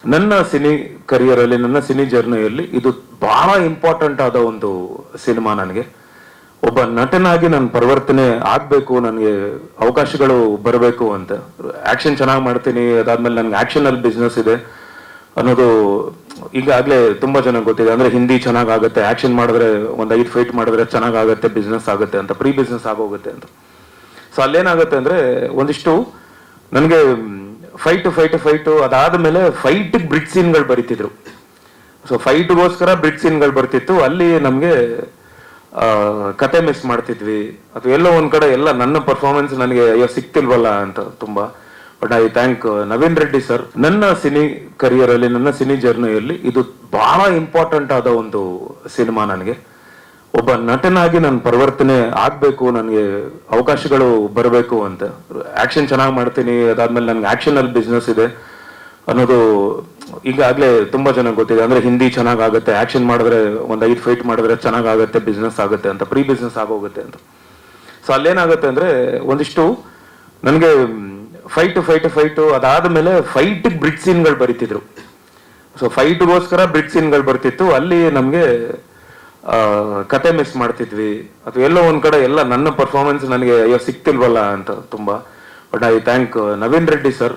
ನನ್ನ cine career ಅಲ್ಲಿ, ನನ್ನ ಸಿನಿ ಜರ್ನಿಯಲ್ಲಿ ಇದು ಬಹಳ ಇಂಪಾರ್ಟೆಂಟ್ ಆದ ಒಂದು ಸಿನಿಮಾ. ನನಗೆ ಒಬ್ಬ ನಟನಾಗಿ ನಾನು ಪರಿವರ್ತನೆ ಆಗ್ಬೇಕು, ನನಗೆ ಅವಕಾಶಗಳು ಬರಬೇಕು ಅಂತ. ಆಕ್ಷನ್ ಚೆನ್ನಾಗಿ ಮಾಡ್ತೀನಿ, ಅದಾದ್ಮೇಲೆ ನನ್ಗೆ ಆಕ್ಷನ್ ಅಲ್ಲಿ ಬಿಸ್ನೆಸ್ ಇದೆ ಅನ್ನೋದು ಈಗಾಗಲೇ ತುಂಬಾ ಜನ ಗೊತ್ತಿದೆ. ಅಂದ್ರೆ ಹಿಂದಿ ಚೆನ್ನಾಗ್ ಆಗುತ್ತೆ, ಆಕ್ಷನ್ ಮಾಡಿದ್ರೆ ಒಂದ್ 5 ಫೈಟ್ ಮಾಡಿದ್ರೆ ಚೆನ್ನಾಗ್ ಆಗುತ್ತೆ, ಬಿಸ್ನೆಸ್ ಆಗುತ್ತೆ ಅಂತ, ಪ್ರೀ ಬಿಸ್ನೆಸ್ ಆಗೋಗುತ್ತೆ ಅಂತ. ಸೊ ಅಲ್ಲೇನಾಗುತ್ತೆ ಅಂದ್ರೆ ಒಂದಿಷ್ಟು ನನಗೆ ಫೈಟ್ ಅದಾದ್ಮೇಲೆ ಫೈಟ್ ಬ್ರಿಡ್ ಸೀನ್ಗಳು ಬರೀತಿದ್ರು. ಸೊ ಫೈಟ್ಗೋಸ್ಕರ ಬ್ರಿಡ್ ಸೀನ್ಗಳು ಬರ್ತಿತ್ತು. ಅಲ್ಲಿ ನಮ್ಗೆ ಕತೆ ಮಿಸ್ ಮಾಡ್ತಿದ್ವಿ, ಅಥವಾ ಎಲ್ಲೋ ಒಂದ್ ಕಡೆ ಎಲ್ಲ ನನ್ನ ಪರ್ಫಾರ್ಮೆನ್ಸ್ ನನಗೆ ಅಯ್ಯೋ ಸಿಕ್ತಿಲ್ವಲ್ಲ ಅಂತ ತುಂಬಾ. But I thank Naveen Reddy sir. ನನ್ನ ಸಿನಿ ಕರಿಯರ್ ಅಲ್ಲಿ, ನನ್ನ ಸಿನಿ ಜರ್ನಿಯಲ್ಲಿ ಇದು ಬಹಳ ಇಂಪಾರ್ಟೆಂಟ್ ಆದ ಒಂದು ಸಿನಿಮಾ. ನನಗೆ ಒಬ್ಬ ನಟನಾಗಿ ನಾನು ಪರಿವರ್ತನೆ ಆಗ್ಬೇಕು, ನನಗೆ ಅವಕಾಶಗಳು ಬರಬೇಕು ಅಂತ. ಆಕ್ಷನ್ ಚೆನ್ನಾಗಿ ಮಾಡ್ತೀನಿ, ಅದಾದ್ಮೇಲೆ ನನ್ಗೆ ಆಕ್ಷನ್ ಅಲ್ಲಿ ಬಿಸ್ನೆಸ್ ಇದೆ ಅನ್ನೋದು ಈಗಾಗಲೇ ತುಂಬಾ ಜನ ಗೊತ್ತಿದೆ. ಅಂದ್ರೆ ಹಿಂದಿ ಚೆನ್ನಾಗ್ ಆಗುತ್ತೆ, ಆಕ್ಷನ್ ಮಾಡಿದ್ರೆ ಒಂದ್ 5 ಫೈಟ್ ಮಾಡಿದ್ರೆ ಚೆನ್ನಾಗ್ ಆಗುತ್ತೆ, ಬಿಸ್ನೆಸ್ ಆಗುತ್ತೆ ಅಂತ, ಪ್ರೀ ಬಿಸ್ನೆಸ್ ಆಗೋಗುತ್ತೆ ಅಂತ. ಸೊ ಅಲ್ಲೇನಾಗುತ್ತೆ ಅಂದ್ರೆ ಒಂದಿಷ್ಟು ನನಗೆ ಫೈಟ್ ಅದಾದ್ಮೇಲೆ ಫೈಟ್ ಬ್ರಿಡ್ ಸೀನ್ಗಳು ಬರೀತಿದ್ರು. ಸೊ ಫೈಟ್ಗೋಸ್ಕರ ಬ್ರಿಡ್ ಸೀನ್ಗಳು ಬರ್ತಿತ್ತು. ಅಲ್ಲಿ ನಮ್ಗೆ ಕತೆ ಮಿಸ್ ಮಾಡ್ತಿದ್ವಿ, ಅಥವಾ ಎಲ್ಲೋ ಒಂದ್ ಕಡೆ ಎಲ್ಲ ನನ್ನ ಪರ್ಫಾರ್ಮೆನ್ಸ್ ನನಗೆ ಅಯ್ಯೋ ಸಿಕ್ತಿಲ್ವಲ್ಲ ಅಂತ ತುಂಬಾ. But I thank Naveen Reddy sir.